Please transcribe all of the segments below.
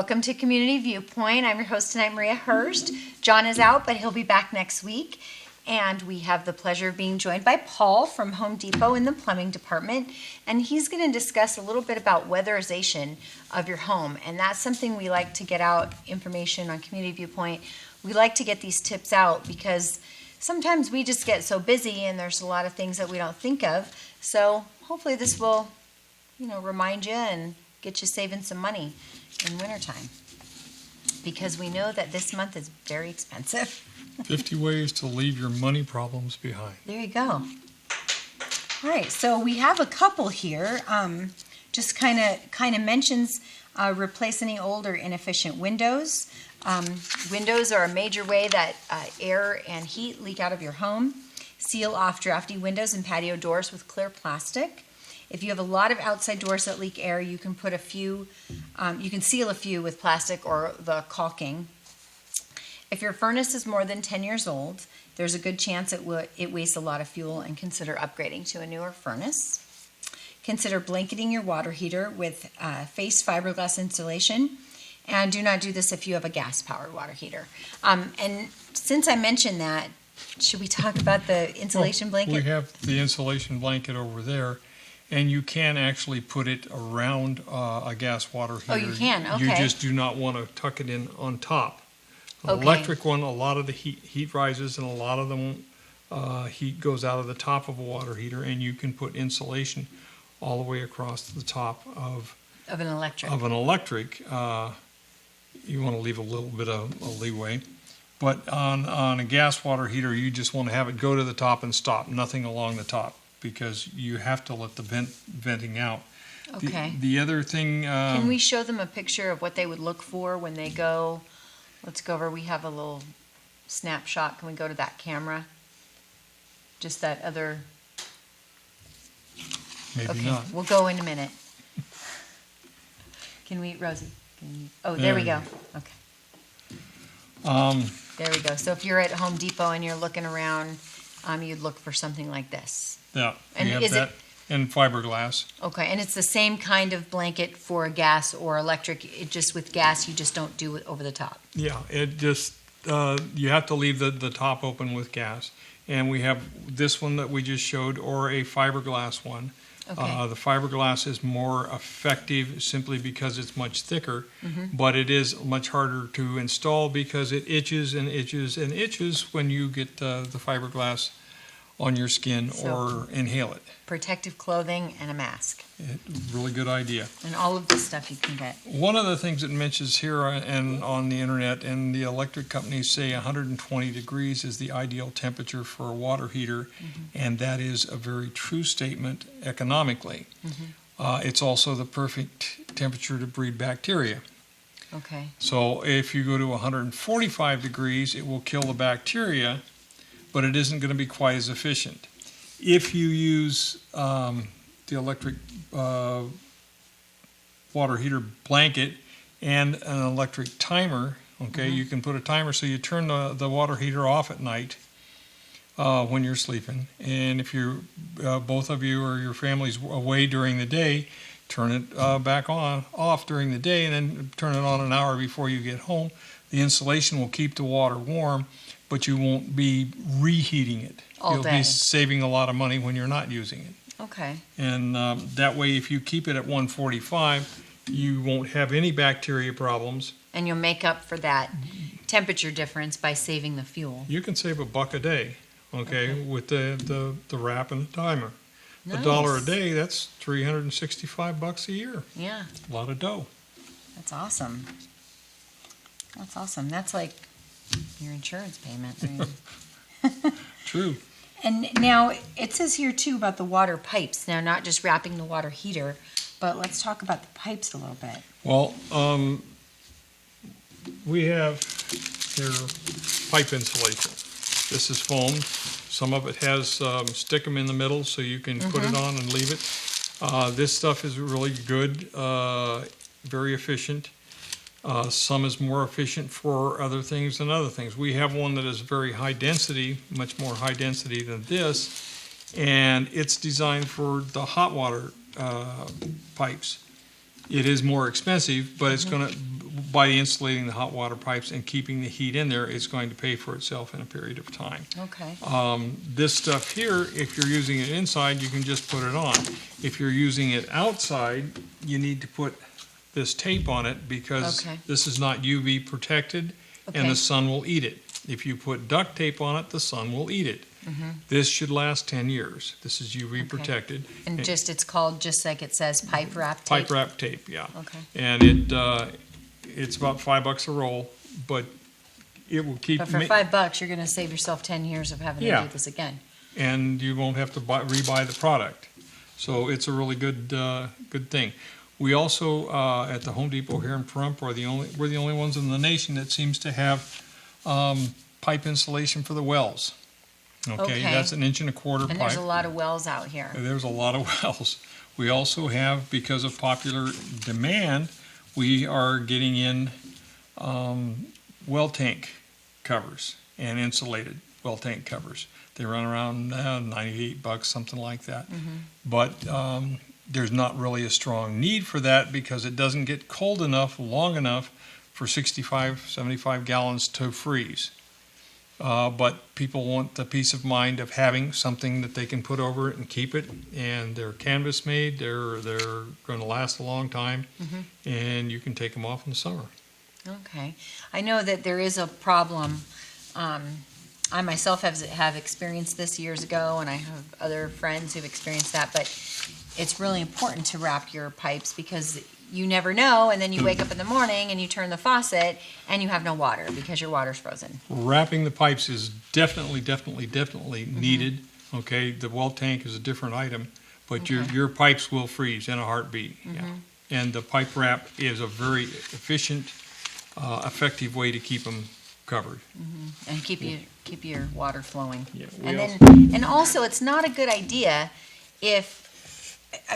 welcome to Community Viewpoint. I'm your host tonight, Maria Hurst. John is out, but he'll be back next week. And we have the pleasure of being joined by Paul from Home Depot in the plumbing department. And he's going to discuss a little bit about weatherization of your home. And that's something we like to get out information on Community Viewpoint. We like to get these tips out because sometimes we just get so busy and there's a lot of things that we don't think of. So hopefully this will, remind you and get you saving some money in wintertime. Because we know that this month is very expensive. 50 ways to leave your money problems behind. There you go. All right, so we have a couple here. Just kind of mentions replace any old or inefficient windows. Windows are a major way that air and heat leak out of your home. Seal off drafty windows and patio doors with clear plastic. If you have a lot of outside doors that leak air, you can put a few. You can seal a few with plastic or the caulking. If your furnace is more than 10 years old, there's a good chance it wastes a lot of fuel, and consider upgrading to a newer furnace. Consider blanketing your water heater with face fiberglass insulation, and do not do this if you have a gas-powered water heater. And since I mentioned that, should we talk about the insulation blanket? We have the insulation blanket over there, and you can actually put it around a gas water heater. Oh, you can? Okay. You just do not want to tuck it in on top. An Okay. electric one, a lot of the heat rises, and a lot of them heat goes out of the top of a water heater, and you can put insulation all the way across the top of Of an electric. an electric. You want to leave a little bit of a leeway. But on a gas water heater, you just want to have it go to the top and stop, nothing along the top, because you have to let the venting out. Okay. The other thing... Can we show them a picture of what they would look for when they go? Let's go over. We have a little snapshot. Can we go to that camera? Just that other... Maybe Okay, not. we'll go in a minute. Can we, Rosie? Oh, there we go. Okay. There we go. So if you're at Home Depot and you're looking around, you'd look for something like this. Yeah, And we have is it- that in fiberglass. Okay, and it's the same kind of blanket for gas or electric. It just with gas, you just don't do it over the top. Yeah, it just, you have to leave the top open with gas. And we have this one that we just showed, or a fiberglass one. Okay. The fiberglass is more effective simply because it's much thicker, Mm-hmm. but it is much harder to install because it itches and itches and itches when you get the fiberglass on your skin So- or inhale it. Protective clothing and a mask. Really good idea. And all of this stuff you can get. One of the things it mentions here and on the internet, and the electric companies say 120 degrees is the ideal temperature for a water heater, and that is a very true statement economically. It's also the perfect temperature to breed bacteria. Okay. So if you go to 145 degrees, it will kill the bacteria, but it isn't going to be quite as efficient. If you use the electric water heater blanket and an electric timer, okay, you can put a timer so you turn the water heater off at night when you're sleeping. And if you're both of you or your family's away during the day, turn it back off during the day, and then turn it on an hour before you get home. The insulation will keep the water warm, but you won't be reheating it. All You'll day. be saving a lot of money when you're not using it. Okay. And that way, if you keep it at 145, you won't have any bacteria problems. And you'll make up for that temperature difference by saving the fuel. You can save $1 a day, okay, with the wrap and the timer. Nice. $1 a day, that's $365 a year. Yeah, A lot of dough. that's awesome. That's awesome. That's like your insurance payment. Right? True. And now it says here too about the water pipes. Now, not just wrapping the water heater, but let's talk about the pipes a little bit. Well, we have here pipe insulation. This is foamed. Some of it has stick 'em in the middle so you can put it on and leave it. This stuff is really good, very efficient. Some is more efficient for other things than other things. We have one that is very high density, much more high density than this, and it's designed for the hot water pipes. It is more expensive, but it's going to by insulating the hot water pipes and keeping the heat in there, it's going to pay for itself in a period of time. Okay. This stuff here, if you're using it inside, you can just put it on. If you're using it outside, you need to put this tape on it because Okay. this is not UV protected and Okay. the sun will eat it. If you put duct tape on it, the sun will eat it. This should last 10 years. This is UV protected. And just, it's called, just like it says, pipe wrap tape? Pipe wrap tape, yeah. Okay. And it's about $5 a roll, but it will keep. But for $5, you're gonna save yourself 10 years of having to Yeah. do this again. And you won't have to rebuy the product. So it's a really good thing. We also, at the Home Depot here in Pahrump, we're the only ones in the nation that seems to have pipe insulation for the wells. Okay, Okay. that's 1.25 pipe. And there's a lot of wells out here. There's a lot of wells. We also have, because of popular demand, we are getting in well tank covers and insulated well tank covers. They run around $98, something like that. But there's not really a strong need for that because it doesn't get cold enough, long enough for 65, 75 gallons to freeze. But people want the peace of mind of having something that they can put over it and keep it, and they're canvas made, they're going to last a long time, and you can take them off in the summer. Okay. I know that there is a problem. I myself have experienced this years ago, and I have other friends who've experienced that, but it's really important to wrap your pipes because you never know, and then you wake up in the morning and you turn the faucet and you have no water because your water's frozen. Wrapping the pipes is definitely needed. Okay, the well tank is a different item, but Okay. your pipes will freeze in a heartbeat. Yeah. And the pipe wrap is a very efficient, effective way to keep them covered. And keep your water flowing. Yeah, And also, it's not a good idea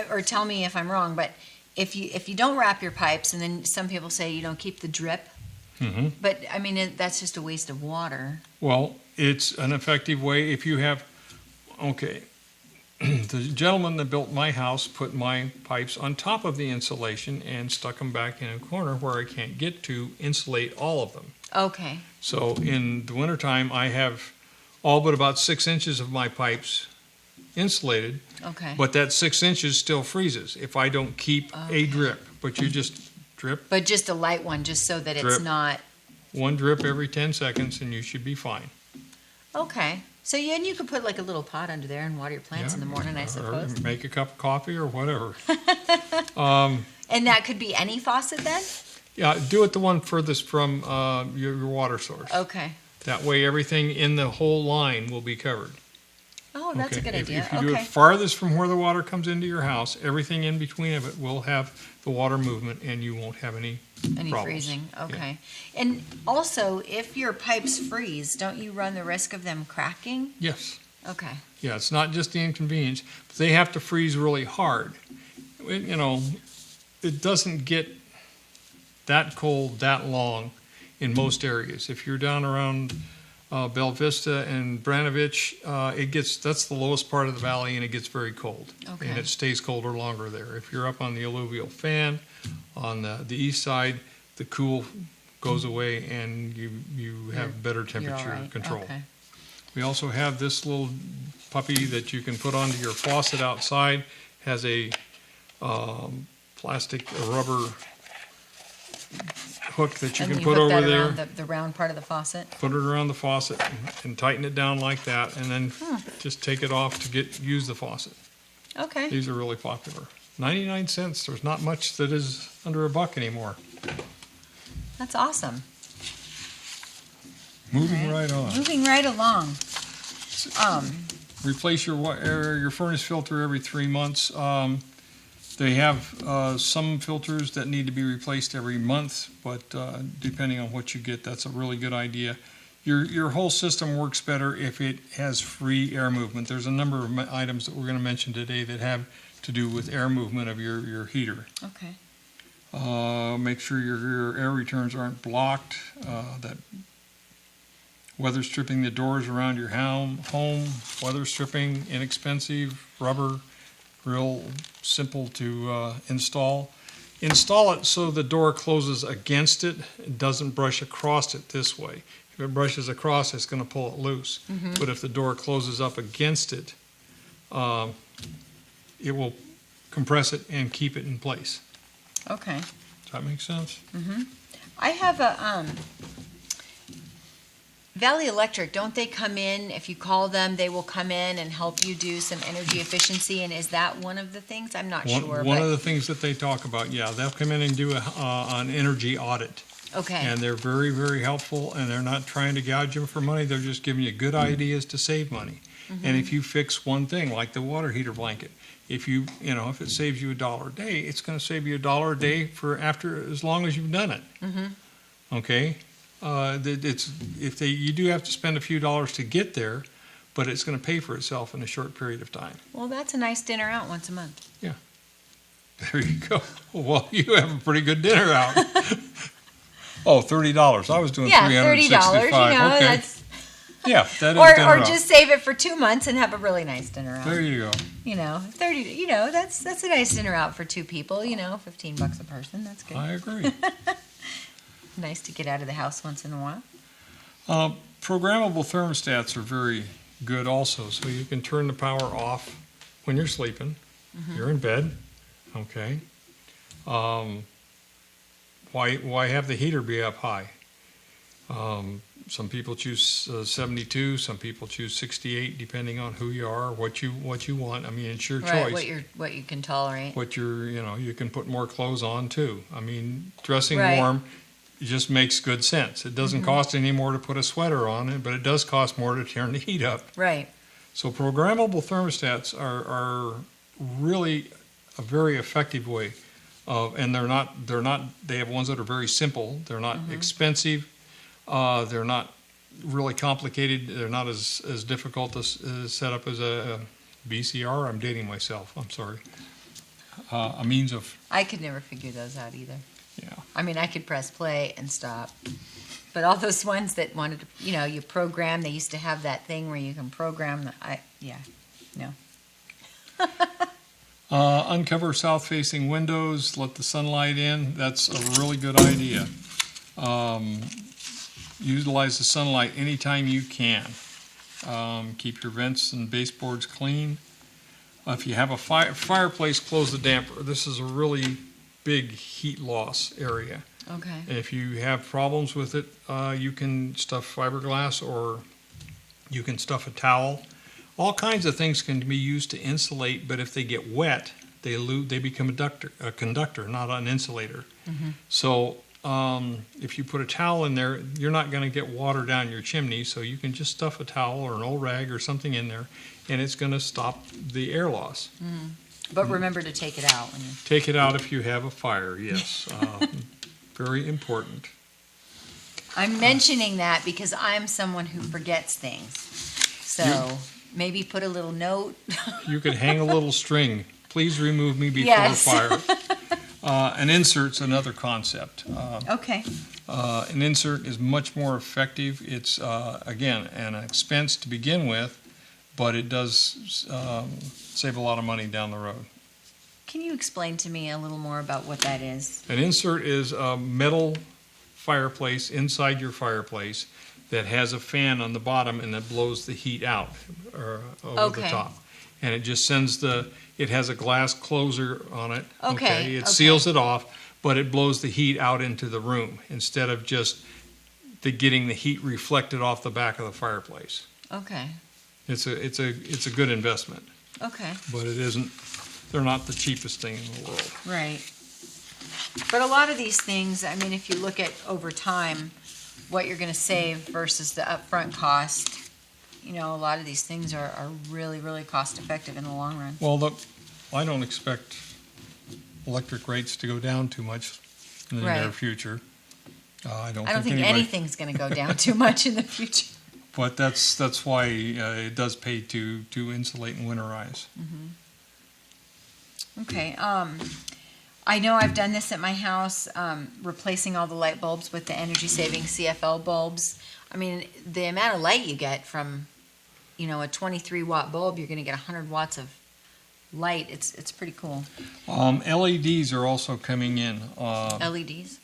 or tell me if I'm wrong, but if you don't wrap your pipes, and then some people say you don't keep the drip, but I mean that's just a waste of water. Well, it's an effective way if you have, the gentleman that built my house put my pipes on top of the insulation and stuck them back in a corner where I can't get to insulate all of them. Okay. So in the wintertime, I have all but about 6 inches of my pipes insulated, Okay. but that 6 inches still freezes if I don't keep a drip. But you just drip, But just a light one, just so that it's Drip. not. one drip every 10 seconds and you should be fine. Okay. So you could put like a little pot under there and water your plants Yeah. in the morning, I suppose. Or make a cup of coffee or whatever. And that could be any faucet then? Yeah, do it the one furthest from your water source. Okay. That way everything in the whole line will be covered. Oh, that's a Okay, good idea. If you do it Okay. farthest from where the water comes into your house, everything in between of it will have the water movement and you won't have any Any problems. freezing, Yeah. okay. And also, if your pipes freeze, don't you run the risk of them cracking? Yes. Okay. Yeah, it's not just the inconvenience, but they have to freeze really hard. It doesn't get that cold that long in most areas. If you're down around Bella Vista and Branovich, that's the lowest part of the valley and it gets very cold. Okay. And it stays colder longer there. If you're up on the alluvial fan, on the east side, the cool goes away and you have better You're all temperature right. control. Okay. We also have this little puppy that you can put onto your faucet outside. Has a plastic, a rubber hook that you And can put hook over that there. around the round part of the faucet? Put it around the faucet and tighten it down like that, and then just take it off to use the faucet. Okay. These are really popular. 99 cents. There's not much that is under $1 anymore. That's awesome. Moving right on. Moving right along. Replace your furnace filter every 3 months. They have some filters that need to be replaced every month, but depending on what you get, that's a really good idea. Your whole system works better if it has free air movement. There's a number of items that we're going to mention today that have to do with air movement of your heater. Okay. Make sure your air returns aren't blocked. That weather stripping the doors around your home, weather stripping, inexpensive, rubber, real simple to install. Install it so the door closes against it. It doesn't brush across it this way. If it brushes across, it's going to pull it loose. But if the door closes up against it, it will compress it and keep it in place. Okay. Does that make sense? I have a Valley Electric. Don't they come in? If you call them, they will come in and help you do some energy efficiency. And is that one of the things? I'm not sure. One of the things that they talk about, yeah, they'll come in and do an energy audit. Okay. And they're very, very helpful, and they're not trying to gouge you for money. They're just giving you good ideas to save money. And if you fix one thing, like the water heater blanket, if if it saves you $1 a day, it's going to save you $1 a day for as long as you've done it. Okay. You do have to spend a few dollars to get there, but it's going to pay for itself in a short period of time. Well, that's a nice dinner out once a month. Yeah. There you go. Well, you have a pretty good dinner out. Oh, $30. I was doing $365. $30. Okay. That's. Yeah, that is Or dinner out. just save it for 2 months and have a really nice dinner out. There you go. 30. That's a nice dinner out for 2 people. $15 a person. That's good. I agree. Nice to get out of the house once in a while. Programmable thermostats are very good also, so you can turn the power off when you're sleeping. You're in bed. Okay. Why have the heater be up high? Some people choose 72. Some people choose 68, depending on who you are, what you want. I mean, it's your choice. What you can tolerate. You can put more clothes on too. I mean, dressing Right. warm just makes good sense. It doesn't cost any more to put a sweater on it, but it does cost more to turn the heat up. Right. So programmable thermostats are really a very effective way of, and they have ones that are very simple. They're not expensive. They're not really complicated. They're not as difficult to set up as a VCR. I'm dating myself. I'm sorry. A means of. I could never figure those out either. Yeah. I mean, I could press play and stop. But all those ones that wanted to, you program, they used to have that thing where you can program no. Uncover south-facing windows, let the sunlight in. That's a really good idea. Utilize the sunlight anytime you can. Keep your vents and baseboards clean. If you have a fireplace, close the damper. This is a really big heat loss area. Okay. If you have problems with it, you can stuff fiberglass or you can stuff a towel. All kinds of things can be used to insulate, but if they get wet, they become a conductor, not an insulator. So if you put a towel in there, you're not going to get water down your chimney, so you can just stuff a towel or an old rag or something in there, and it's going to stop the air loss. But remember to take it out when you. Take it out if you have a fire, yes. Very important. I'm mentioning that because I'm someone who forgets things. So maybe put a little note. You could hang a little string. Please remove me before Yes. fire. An insert's another concept. Okay. An insert is much more effective. It's, again, an expense to begin with, but it does save a lot of money down the road. Can you explain to me a little more about what that is? An insert is a metal fireplace inside your fireplace that has a fan on the bottom and that blows the heat out over the top. And it just it has a glass closer on it. Okay. It seals it off, but it blows the heat out into the room instead of just getting the heat reflected off the back of the fireplace. Okay. It's a good investment, Okay. but they're not the cheapest thing in the world. Right. But a lot of these things, I mean, if you look at over time, what you're going to save versus the upfront cost, a lot of these things are really, really cost effective in the long run. Well, look, I don't expect electric rates to go down too much in the near future. I don't think anything's going to go down too much in the future. But that's why it does pay to insulate and winterize. Okay. I know I've done this at my house, replacing all the light bulbs with the energy-saving CFL bulbs. I mean, the amount of light you get from, a 23-watt bulb, you're going to get 100 watts of light. It's pretty cool. LEDs are also coming in. LEDs.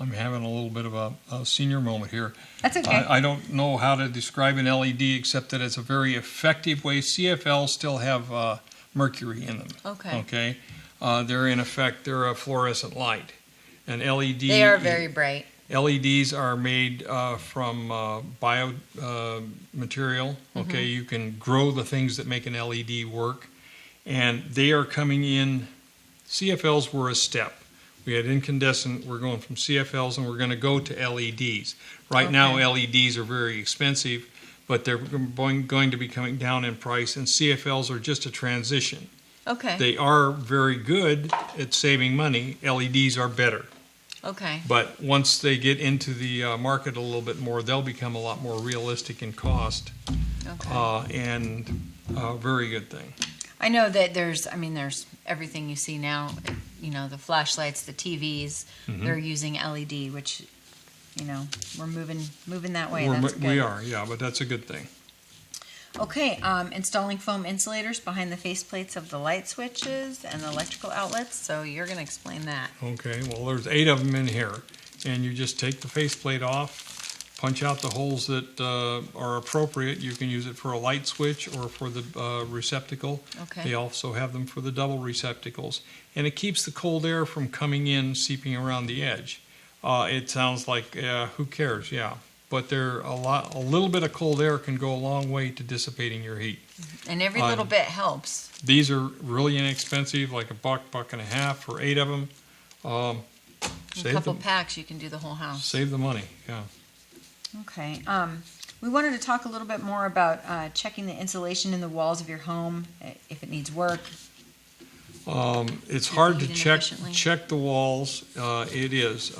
I'm having a little bit of a senior moment here. That's okay. I don't know how to describe an LED except that it's a very effective way. CFLs still have mercury in them. Okay. Okay. They're in effect, they're a fluorescent light. An LED. They are very bright. LEDs are made from bio material. Okay, you can grow the things that make an LED work, and they are coming in. CFLs were a step. We had incandescent. We're going from CFLs, and we're going to go to LEDs. Right now, LEDs are very expensive, but they're going to be coming down in price, and CFLs are just a transition. Okay. They are very good at saving money. LEDs are better. Okay. But once they get into the market a little bit more, they'll become a lot more realistic in cost, and a very good thing. I know that there's everything you see now, the flashlights, the TVs, they're using LED, which, we're moving that way. That's good. We are, yeah, but that's a good thing. Okay, installing foam insulators behind the faceplates of the light switches and the electrical outlets. So you're going to explain that. Okay, well, there's 8 of them in here, and you just take the faceplate off, punch out the holes that are appropriate. You can use it for a light switch or for the receptacle. Okay. They also have them for the double receptacles, and it keeps the cold air from coming in, seeping around the edge. It sounds like, who cares? Yeah. But a little bit of cold air can go a long way to dissipating your heat. And every little bit helps. These are really inexpensive, like $1.50 for 8 of them. A couple packs, you can do the whole house. Save the money, yeah. Okay. We wanted to talk a little bit more about checking the insulation in the walls of your home, if it needs work. It's hard to check the walls. It is.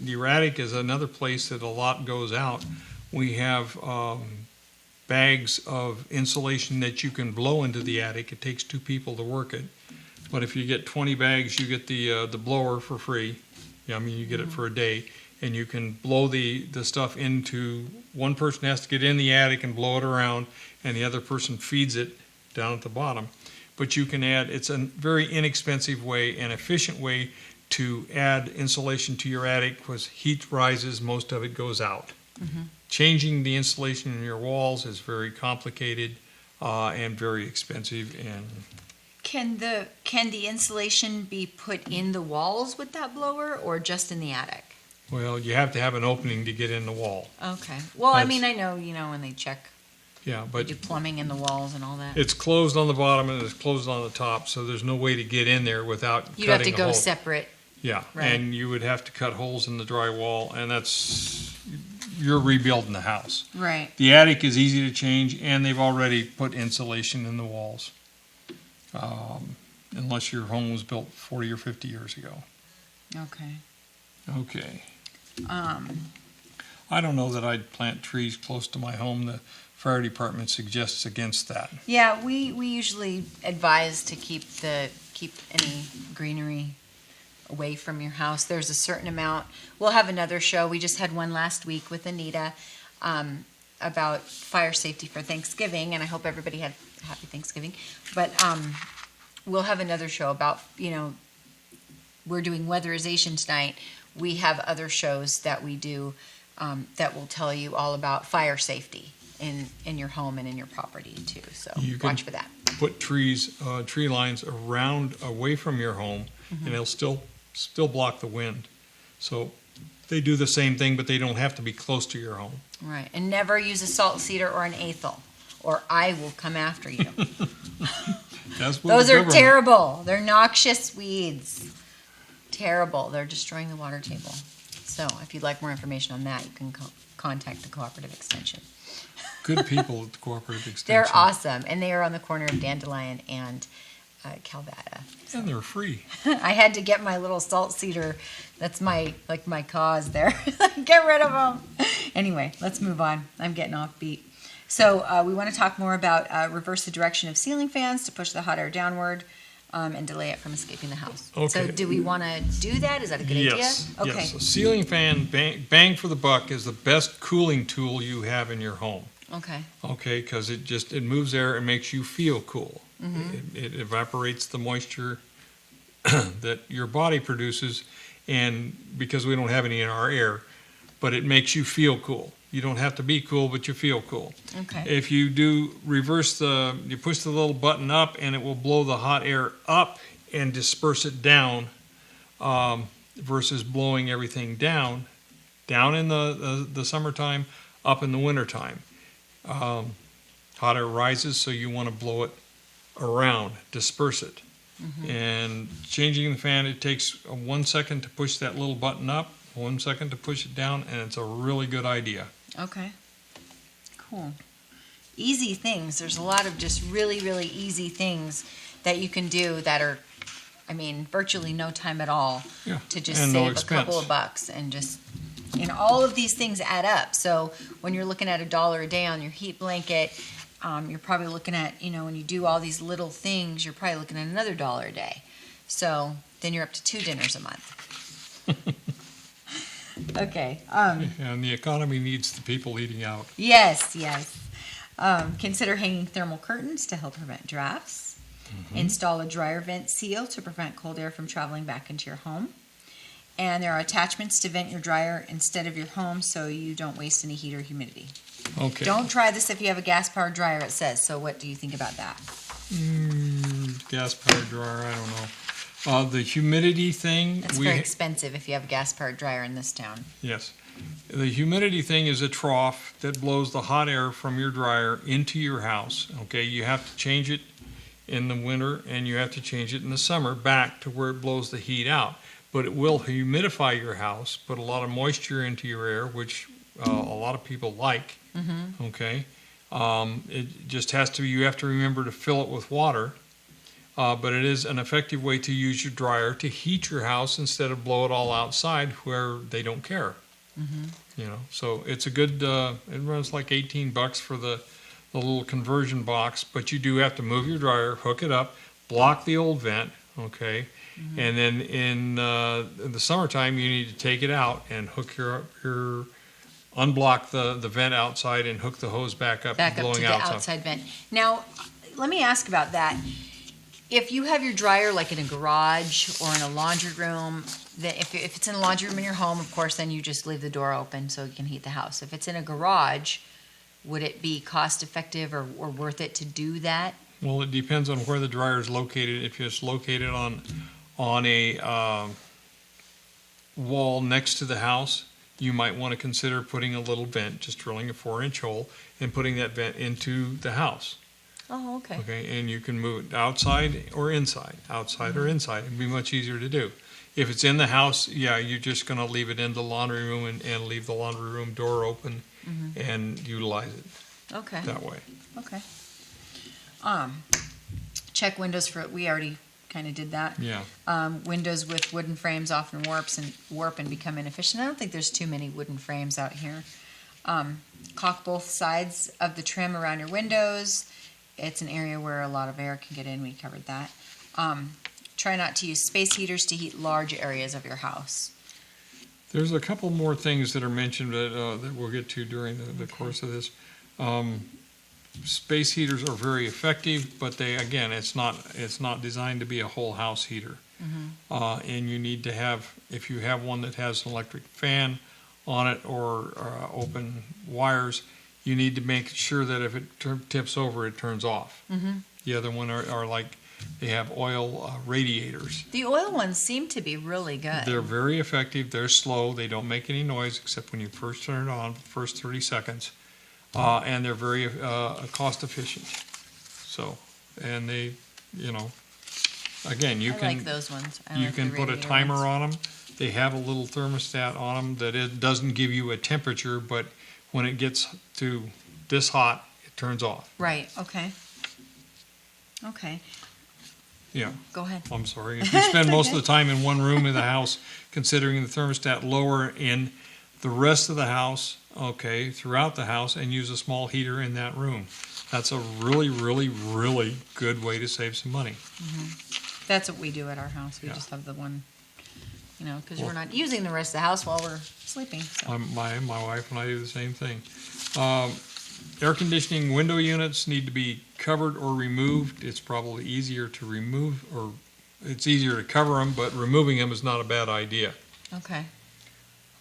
The attic is another place that a lot goes out. We have bags of insulation that you can blow into the attic. It takes 2 people to work it. But if you get 20 bags, you get the blower for free. Yeah, you get it for a day. And you can blow the stuff into, one person has to get in the attic and blow it around, and the other person feeds it down at the bottom. But you can add, it's a very inexpensive way and efficient way to add insulation to your attic, because heat rises, most of it goes out. Changing the insulation in your walls is very complicated and very expensive. And can the insulation be put in the walls with that blower, or just in the attic? well, you have to have an opening to get in the wall. Okay. Well, I mean, I know, when they check, Yeah, but do plumbing in the walls and all that. it's closed on the bottom and it's closed on the top, so there's no way to get in there without cutting You'd have to a go hole. separate. Yeah, Right. and you would have to cut holes in the drywall, and you're rebuilding the house. Right. The attic is easy to change, and they've already put insulation in the walls, unless your home was built 40 or 50 years ago. Okay. Okay. I don't know that I'd plant trees close to my home. The fire department suggests against that. Yeah, we usually advise to keep any greenery away from your house. There's a certain amount. We'll have another show. We just had one last week with Anita about fire safety for Thanksgiving, and I hope everybody had a happy Thanksgiving. But we'll have another show about, we're doing weatherization tonight. We have other shows that we do that will tell you all about fire safety in your home and in your property too. So watch for that. Put tree lines away from your home, and they'll still block the wind. So they do the same thing, but they don't have to be close to your home. Right, and never use a salt cedar or an athel, or I will come after you. Those are terrible. They're noxious weeds. Terrible. They're destroying the water table. So if you'd like more information on that, you can contact the Cooperative Extension. Good people at the Cooperative Extension. They're awesome, and they are on the corner of Dandelion and Calvada. And they're free. I had to get my little salt cedar. That's my cause there. Get rid of them. Anyway, let's move on. I'm getting off beat. So we want to talk more about reverse the direction of ceiling fans to push the hot air downward and delay it from escaping the house. Okay. So do we want to do that? Is that a good idea? Okay. Yes. A ceiling fan, bang for the buck, is the best cooling tool you have in your home. Okay. Okay, because it moves air and makes you feel cool. Mm-hmm. It evaporates the moisture that your body produces, and because we don't have any in our air, but it makes you feel cool. You don't have to be cool, but you feel cool. Okay. If you do you push the little button up, and it will blow the hot air up and disperse it down, versus blowing everything down in the summertime, up in the wintertime. Hot air rises, so you want to blow it around, disperse it. Mm-hmm. And changing the fan, it takes 1 second to push that little button up, 1 second to push it down, and it's a really good idea. Okay. Cool. Easy things. There's a lot of just really, really easy things that you can do that are, I mean, virtually no time at all Yeah, to just and save no a expense. couple of bucks and just, and all of these things add up. So when you're looking at $1 a day on your heat blanket, you're probably looking at, when you do all these little things, you're probably looking at another $1 a day. So then you're up to 2 dinners a month. Okay. And the economy needs the people eating out. Yes. Consider hanging thermal curtains to help prevent drafts. Mm-hmm. Install a dryer vent seal to prevent cold air from traveling back into your home. And there are attachments to vent your dryer instead of your home so you don't waste any heat or humidity. Okay. Don't try this if you have a gas-powered dryer, it says. So what do you think about that? Gas-powered dryer, I don't know. The humidity thing. It's very expensive if you have a gas-powered dryer in this town. Yes. The humidity thing is a trough that blows the hot air from your dryer into your house. Okay, you have to change it in the winter and you have to change it in the summer back to where it blows the heat out. But it will humidify your house, put a lot of moisture into your air, which a lot of people like. Mm-hmm. Okay, it just has to. You have to remember to fill it with water. But it is an effective way to use your dryer to heat your house instead of blow it all outside where they don't care. Mm-hmm. So it's a good. It runs like $18 for the little conversion box, but you do have to move your dryer, hook it up, block the old vent. Okay. Mm-hmm. And then in the summertime, you need to take it out and hook unblock the vent outside and hook the hose back up Back up to blowing the outside vent. Now, let me ask about that. If you have your dryer like in a garage or in a laundry room, then if it's in a laundry room in your home, of course, then you just leave the door open so you can heat the house. If it's in a garage, would it be cost effective or worth it to do that? Well, it depends on where the dryer is located. If it's located on a wall next to the house, you might want to consider putting a little vent, just drilling a 4-inch hole and putting that vent into the house. Oh, okay. Okay, and you can move it outside or inside, or inside. It'd be much easier to do. If it's in the house, yeah, you're just going to leave it in the laundry room and leave the laundry room door open and utilize it Okay. that way. Okay. Check windows for, we already kind of did that. Yeah. Windows with wooden frames often warp and become inefficient. I don't think there's too many wooden frames out here. Caulk both sides of the trim around your windows. It's an area where a lot of air can get in. We covered that. Try not to use space heaters to heat large areas of your house. There's a couple more things that are mentioned that we'll get to during the course of this. Space heaters are very effective, but it's not designed to be a whole house heater. And you need to have, if you have one that has an electric fan on it or open wires, you need to make sure that if it tips over, it turns off. The other one are like, they have oil radiators. The oil ones seem to be really good. They're very effective. They're slow. They don't make any noise except when you first turn it on, the first 30 seconds. And they're very cost efficient. So, and they, again, you I can like those ones. you can put a timer on them. They have a little thermostat on them that it doesn't give you a temperature, but when it gets to this hot, it turns off. Right. Okay. Okay. Yeah. Go ahead. I'm sorry. If you spend most of the time in one room in the house, considering the thermostat lower in the rest of the house, okay, throughout the house, and use a small heater in that room. That's a really, really, really good way to save some money. That's what we do at our house. We Yeah. just have the one, because we're not using the rest of the house while we're sleeping. So. My wife and I do the same thing. Air conditioning window units need to be covered or removed. It's probably easier to remove, or it's easier to cover them, but removing them is not a bad idea. Okay.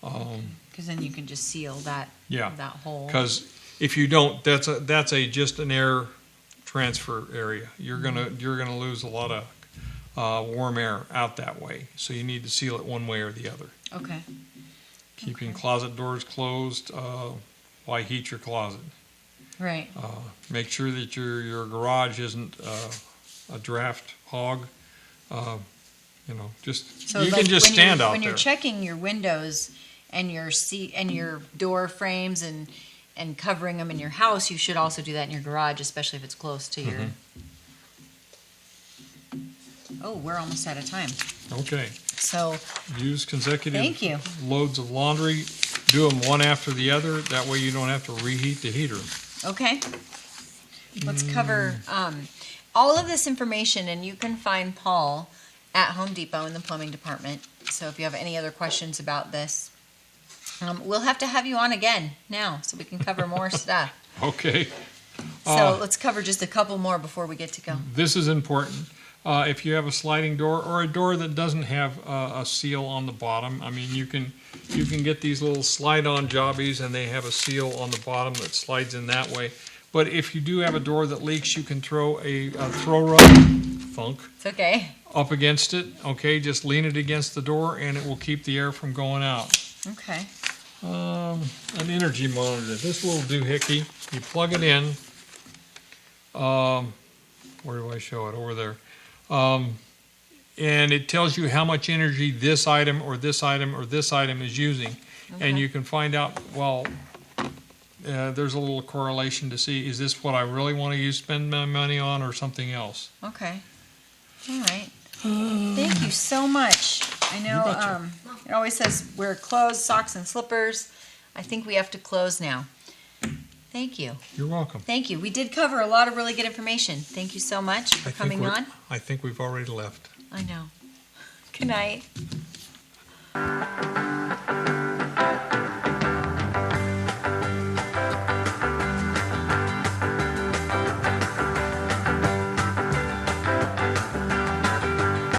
Because then you can just seal that, Yeah, that hole. because if you don't, that's just an air transfer area. You're gonna lose a lot of warm air out that way. So you need to seal it one way or the other. Okay. Keeping closet doors closed, why heat your closet? Right. Make sure that your garage isn't a draft hog. Just So you like can just when stand out when there. you're checking your windows and your seat and your door frames and covering them in your house, you should also do that in your garage, especially if it's close to your. Oh, we're almost out of time. Okay. So Use consecutive thank you. loads of laundry. Do them one after the other. That way you don't have to reheat the heater. Okay. Let's cover all of this information, and you can find Paul at Home Depot in the plumbing department. So if you have any other questions about this, we'll have to have you on again now so we can cover more stuff. Okay. So let's cover just a couple more before we get to go. This is important. If you have a sliding door or a door that doesn't have a seal on the bottom, I mean, you can get these little slide-on jobbies, and they have a seal on the bottom that slides in that way. But if you do have a door that leaks, you can throw a throw rug, thunk, It's okay. up against it. Okay, just lean it against the door, and it will keep the air from going out. Okay. An energy monitor. This little doohickey, you plug it in. Where do I show it? Over there. And it tells you how much energy this item or this item or this item is using. Okay. And you can find out, well, there's a little correlation to see, is this what I really want to spend my money on or something else? Okay. All right. Thank you so much. I know betcha. it always says wear clothes, socks, and slippers. I think we have to close now. Thank you. You're welcome. Thank you. We did cover a lot of really good information. Thank you so much for coming on. I think we've already left. I know. Good night.